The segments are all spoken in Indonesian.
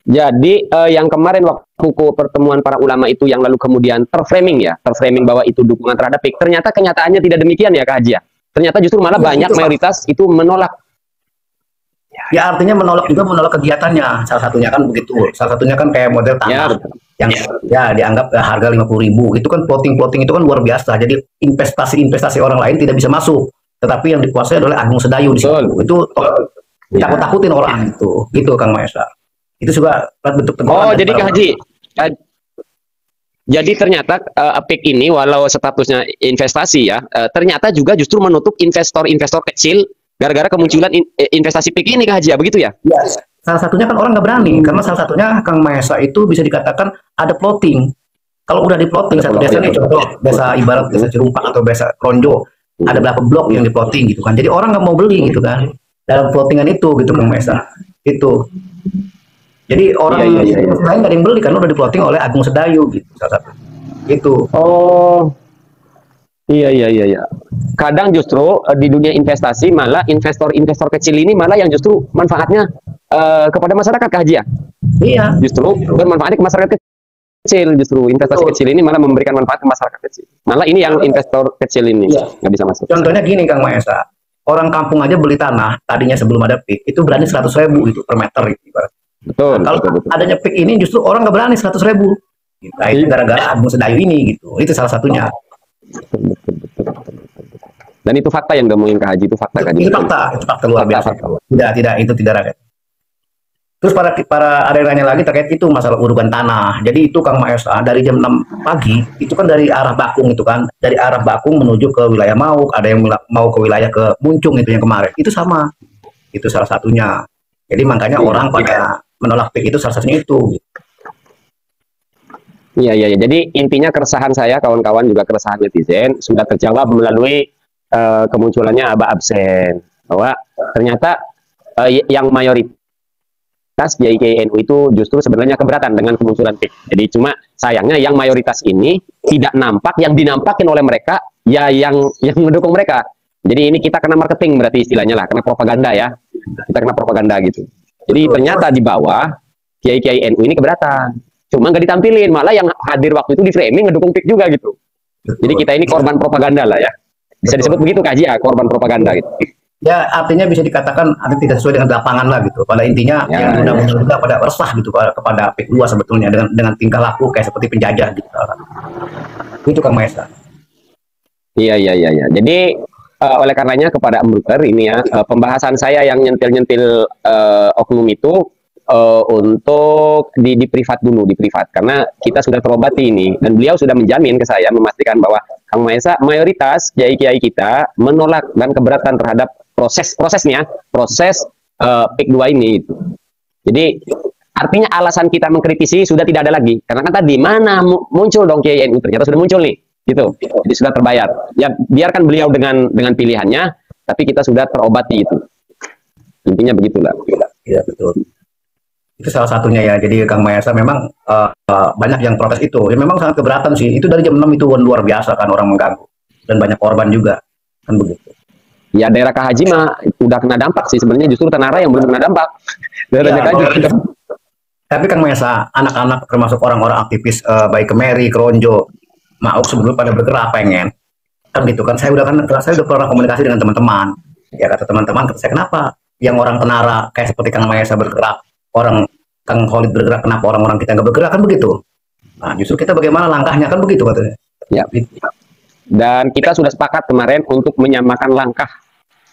Jadi yang kemarin waktu pertemuan para ulama itu yang lalu kemudian terframing bahwa itu dukungan terhadap PIK. Ternyata kenyataannya tidak demikian ya Kak Haji ya. Ternyata justru malah Ya, banyak itu mayoritas itu menolak. ya artinya menolak juga, menolak kegiatannya. Salah satunya kan begitu. Salah satunya kan kayak model Ya, tanah betul. yang ya dianggap harga 50.000 itu kan plotting itu kan luar biasa. Jadi investasi orang lain tidak bisa masuk, tetapi yang dikuasai adalah Agung Sedayu di situ. Betul. Itu Ya. takut-takutin orang itu, gitu Kang Maesa. Itu juga bentuk teguran Oh, dari jadi para Kak ulama. Haji, eh, jadi ternyata PIK ini walau statusnya investasi ya, ternyata juga justru menutup investor-investor kecil gara-gara kemunculan investasi PIK ini Kak Haji ya, begitu ya? Yes. Salah satunya kan orang nggak berani karena salah satunya Kang Maesa itu bisa dikatakan ada plotting. Kalau udah di plotting Ada satu peluang desa ya, nih, betul. contoh desa ibarat desa Cerumpak atau desa Kronjo, ada berapa blok yang di plotting gitu kan. Jadi orang nggak mau beli gitu kan. Dalam plottingan itu gitu Kang Maesa. Itu. Jadi Iya, orang iya, iya, iya. lain nggak ada yang beli karena udah di plotting oleh Agung Sedayu gitu salah satu. Itu. Oh, iya, iya, iya, iya. Kadang justru di dunia investasi malah investor-investor kecil ini malah yang justru manfaatnya kepada masyarakat Kak Haji ya. Iya. Justru bermanfaatnya ke masyarakat kecil, justru investasi Betul. kecil ini malah memberikan manfaat ke masyarakat kecil. Malah ini yang investor kecil ini Iya. nggak bisa masuk. Contohnya gini Kang Maesa. Orang kampung aja beli tanah tadinya sebelum ada PIK itu berani 100.000 itu per meter gitu. Betul, Nah, kalau betul, betul. adanya PIK ini justru orang nggak berani 100.000. Nah, itu Iya. gara-gara Agung Sedayu ini gitu. Itu salah satunya. Betul, betul, betul, betul, betul. Dan itu fakta yang ngomongin Kak Haji, itu fakta Kak Haji. Itu fakta luar Fakta, biasa. fakta. Tidak itu tidak rakyat. Terus para ada yang nanya lagi terkait itu masalah urukan tanah. Jadi itu Kang Maesa dari jam 6 pagi itu kan dari arah Bakung itu kan, dari arah Bakung menuju ke wilayah Mauk, ada yang mau ke wilayah ke Muncung itu yang kemarin. Itu sama. Itu salah satunya. Jadi makanya Iya, orang pada menolak PIK itu salah satunya itu. iya, iya, iya. Jadi intinya keresahan saya, kawan-kawan juga keresahan netizen sudah terjawab melalui kemunculannya Aba Absen bahwa ternyata yang mayoritas Kiai NU itu justru sebenarnya keberatan dengan kemunculan PIK. Jadi cuma sayangnya yang mayoritas ini tidak nampak, yang dinampakin oleh mereka ya yang mendukung mereka. Jadi ini kita kena marketing berarti istilahnya lah, kena propaganda ya. Kita kena propaganda gitu. Jadi ternyata di bawah Kiai NU ini keberatan. Cuma nggak ditampilin, malah yang hadir waktu itu di framing ngedukung PIK juga gitu. Jadi kita ini korban propaganda lah ya. Bisa disebut begitu Kak Haji ya, korban propaganda gitu. Ya artinya bisa dikatakan ada tidak sesuai dengan lapangan lah gitu. Pada intinya Ya, yang mudah-mudahan juga pada resah gitu kepada PIK 2 sebetulnya dengan tingkah laku kayak seperti penjajah gitu. Itu Kang Maesa. iya, iya, iya, iya. Jadi oleh karenanya kepada Embruker ini ya, pembahasan saya yang nyentil-nyentil oknum itu untuk di privat dulu, di privat. Karena kita sudah terobati ini, dan beliau sudah menjamin ke saya, memastikan bahwa Kang Maesa, mayoritas kiai-kiai kita menolak dan keberatan terhadap prosesnya, proses PIK 2 ini. Gitu. Jadi artinya alasan kita mengkritisi sudah tidak ada lagi. Karena kan tadi mana muncul dong Kiai NU, ternyata sudah muncul nih. Gitu. Jadi sudah terbayar. Ya biarkan beliau dengan pilihannya, tapi kita sudah terobati itu. Intinya begitulah. Iya betul. Itu salah satunya ya. Jadi Kang Maesa memang banyak yang protes itu. Ya, memang sangat keberatan sih. Itu dari jam 6 itu luar biasa kan orang mengganggu. Dan banyak korban juga. Kan begitu. Ya daerah Kak Haji mah udah kena dampak sih. Sebenarnya justru Tanara yang belum kena dampak. Daerahnya Ya, Kak Haji. tapi Kang Maesa, anak-anak termasuk orang-orang aktivis baik Kemeri, Keronjo, Mauk sebelum pada bergerak pengen. Kan gitu kan. Saya udah pernah komunikasi dengan teman-teman. Ya kata teman-teman, kata saya kenapa yang orang Tenara kayak seperti Kang Maesa bergerak, orang Kang Khalid bergerak, kenapa orang-orang kita nggak bergerak kan begitu? Nah justru kita bagaimana langkahnya kan begitu katanya. Ya. Dan kita sudah sepakat kemarin untuk menyamakan langkah.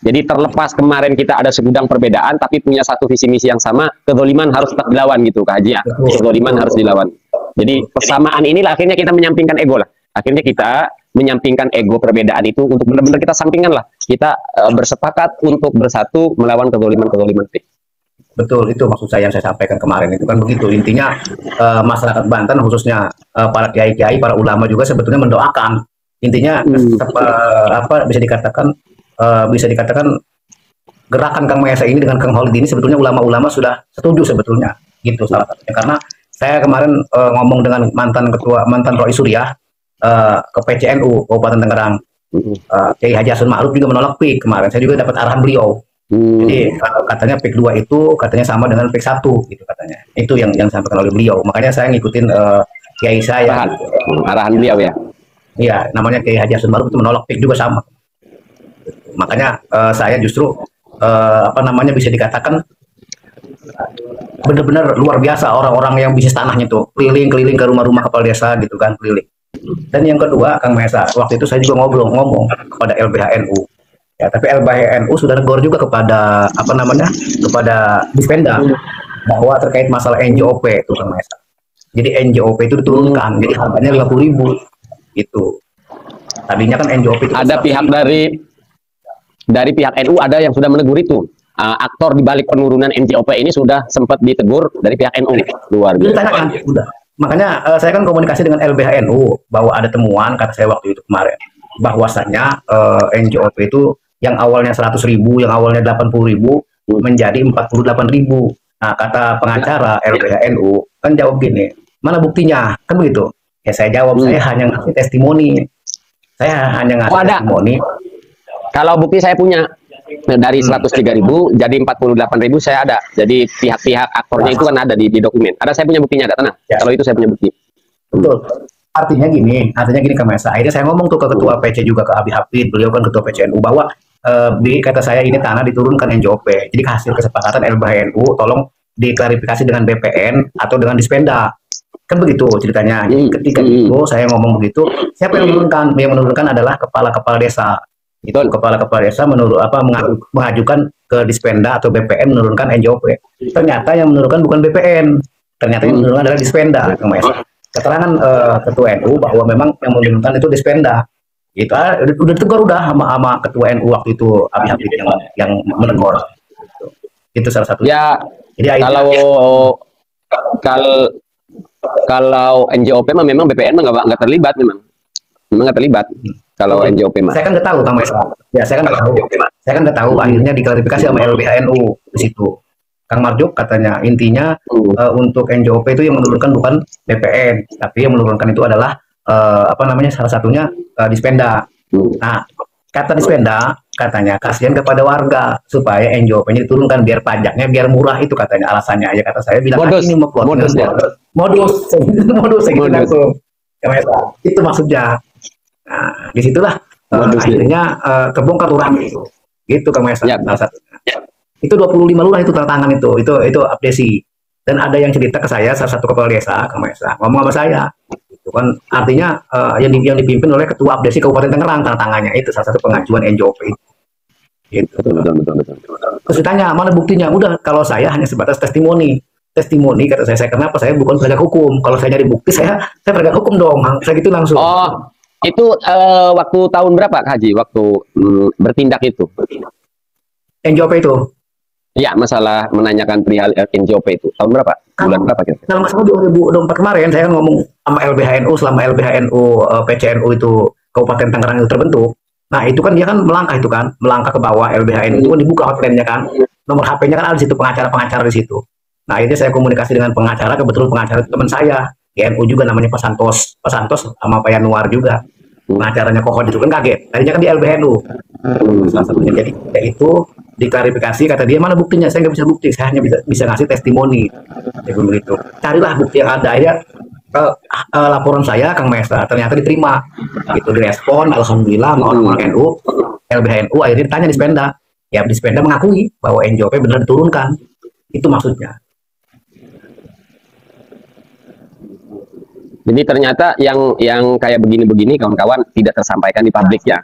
Jadi terlepas kemarin kita ada segudang perbedaan, tapi punya satu visi misi yang sama, kezoliman harus tetap dilawan gitu Kak Haji ya. Kezoliman harus dilawan. Jadi persamaan inilah akhirnya kita menyampingkan ego lah. Akhirnya kita menyampingkan ego perbedaan itu untuk benar-benar kita sampingkan lah. Kita bersepakat untuk bersatu melawan kezoliman-kezoliman. Betul, itu maksud saya yang saya sampaikan kemarin itu kan begitu. Intinya masyarakat Banten khususnya para kiai-kiai, para ulama juga sebetulnya mendoakan. Intinya apa bisa dikatakan gerakan Kang Maesa ini dengan Kang Khalid ini sebetulnya ulama-ulama sudah setuju sebetulnya. Gitu salah satunya. Karena saya kemarin ngomong dengan mantan Rois Suriah ke PCNU Kabupaten Tangerang. Kiai Haji Hasan Ma'ruf juga menolak PIK kemarin. Saya juga dapat arahan beliau. Jadi katanya PIK 2 itu katanya sama dengan PIK 1 gitu katanya. Itu yang disampaikan oleh beliau. Makanya saya ngikutin kiai saya. Arahan, Gitu. arahan beliau ya. Iya, namanya Kiai Haji Hasan Maruf itu menolak PIK juga sama. Makanya saya justru apa namanya bisa dikatakan benar-benar luar biasa orang-orang yang bisnis tanahnya tuh keliling-keliling ke rumah-rumah kepala desa gitu kan keliling. Dan yang kedua, Kang Mesa, waktu itu saya juga ngomong kepada LBHNU. Ya, tapi LBHNU sudah negor juga kepada apa namanya kepada Dispenda bahwa terkait masalah NJOP itu Kang Mesa. Jadi NJOP itu diturunkan, jadi harganya 50.000 gitu. Tadinya kan NJOP itu Ada pihak dari pihak NU ada yang sudah menegur itu. Aktor di balik penurunan NJOP ini sudah sempat ditegur dari pihak NU. Luar biasa. Ditanyakan, udah. Makanya saya kan komunikasi dengan LBHNU bahwa ada temuan kata saya waktu itu kemarin bahwasanya NJOP itu yang awalnya 100.000, yang awalnya 80.000 menjadi 48.000. Nah, kata pengacara LBHNU kan jawab gini, mana buktinya? Kan begitu. Ya saya jawab, saya hanya ngasih testimoni. Saya hanya ngasih testimoni. Kalau bukti saya punya dari 103.000 jadi 48.000 saya ada. Jadi pihak-pihak aktornya itu kan ada di dokumen. Ada, saya punya buktinya, ada tenang. Ya. Kalau itu saya punya bukti. Betul. Artinya gini Kang Mesa. Akhirnya saya ngomong tuh ke ketua PC juga ke Abi Hafid, beliau kan ketua PCNU bahwa kata saya ini tanah diturunkan NJOP. Jadi hasil kesepakatan LBHNU tolong diklarifikasi dengan BPN atau dengan Dispenda. Kan begitu ceritanya. Jadi ketika itu saya ngomong begitu, siapa yang menurunkan? Yang menurunkan adalah kepala-kepala desa. Itu kepala-kepala desa mengajukan ke Dispenda atau BPN menurunkan NJOP. Ternyata yang menurunkan bukan BPN. Ternyata yang menurunkan adalah Dispenda, Kang Mesa. Keterangan ketua NU bahwa memang yang menurunkan itu Dispenda. Itu udah ditegur udah sama ketua NU waktu itu Abi Hafid yang menegur. Itu salah satu. Ya. Jadi kalau NJOP memang BPN nggak terlibat memang nggak terlibat. Kalau NJOP saya kan nggak tahu Kang Mesa. Ya saya kan nggak tahu. Akhirnya diklarifikasi sama LBHNU di situ. Kang Marjuk katanya intinya untuk NJOP itu yang menurunkan bukan BPN, tapi yang menurunkan itu adalah apa namanya salah satunya Dispenda. Nah kata Dispenda katanya kasihan kepada warga supaya NJOP-nya diturunkan biar pajaknya biar murah, itu katanya alasannya. Ya kata saya bilang ini modus itu maksudnya. Nah disitulah akhirnya kebongkar lurah gitu Kang Mesa. Ya. Salah satunya. Itu 25 lurah itu tanda tangan itu updasi. Dan ada yang cerita ke saya salah satu kepala desa Kang Mesa ngomong sama saya itu kan artinya yang dipimpin oleh ketua updasi Kabupaten Tangerang, tanda tangannya itu salah satu pengajuan NJOP gitu. Betul. Terus ditanya mana buktinya, udah kalau saya hanya sebatas testimoni kata saya kenapa saya bukan penegak hukum, kalau saya nyari bukti saya penegak hukum dong, saya gitu langsung. Oh itu waktu tahun berapa Kak Haji waktu bertindak itu NJOP itu? Ya, masalah menanyakan perihal NJOP itu tahun berapa? Bulan berapa kira? Dalam masalah 2024 kemarin saya kan ngomong sama LBHNU selama LBHNU PCNU itu Kabupaten Tangerang itu terbentuk. Nah itu kan dia kan melangkah ke bawah. LBHNU itu kan dibuka hotline-nya kan, nomor HP-nya kan ada di situ, pengacara di situ. Nah ini saya komunikasi dengan pengacara, kebetulan pengacara itu teman saya di NU juga, namanya Pak Santos sama Pak Yanuar juga. Pengacaranya Kohod itu kan kaget. Tadinya kan di LBHNU. Salah satunya jadi itu diklarifikasi, kata dia mana buktinya, saya nggak bisa bukti, saya hanya bisa ngasih testimoni. Dia begitu. Carilah bukti yang ada ya. Laporan saya Kang Mesa ternyata diterima. Itu direspon alhamdulillah sama orang-orang NU. LBHNU akhirnya ditanya Dispenda. Ya Dispenda mengakui bahwa NJOP benar diturunkan. Itu maksudnya. Jadi ternyata yang kayak begini-begini kawan-kawan tidak tersampaikan di publik ya.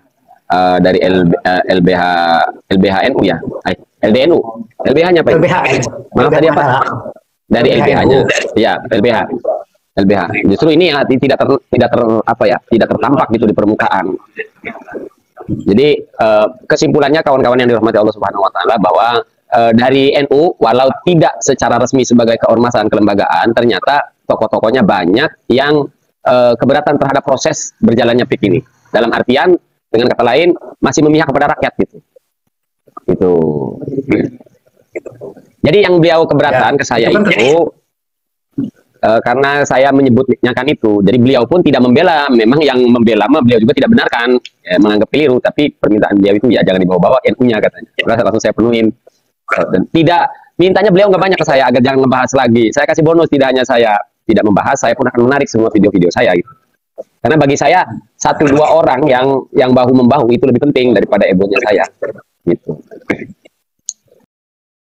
Dari LBHNU ya, LDNU, LBH-nya apa? Maaf tadi apa? Dari LBH-nya, ya LBH. Justru ini ya, tidak tertampak gitu di permukaan. Jadi kesimpulannya kawan-kawan yang dirahmati Allah Subhanahu Wa Taala bahwa dari NU walau tidak secara resmi sebagai keormasan kelembagaan, ternyata tokoh-tokohnya banyak yang keberatan terhadap proses berjalannya PIK ini. Dalam artian dengan kata lain masih memihak kepada rakyat gitu. Gitu. Jadi yang beliau keberatan ke saya itu karena saya menyebutnya kan itu. Jadi beliau pun tidak membela. Memang yang membela beliau juga tidak benarkan, menganggap keliru. Tapi permintaan beliau itu ya jangan dibawa-bawa NU-nya katanya. Langsung saya penuhin. Dan tidak mintanya beliau nggak banyak ke saya agar jangan membahas lagi. Saya kasih bonus, tidak hanya saya tidak membahas, saya pun akan menarik semua video-video saya gitu. Karena bagi saya 1-2 orang yang bahu membahu itu lebih penting daripada egonya saya gitu.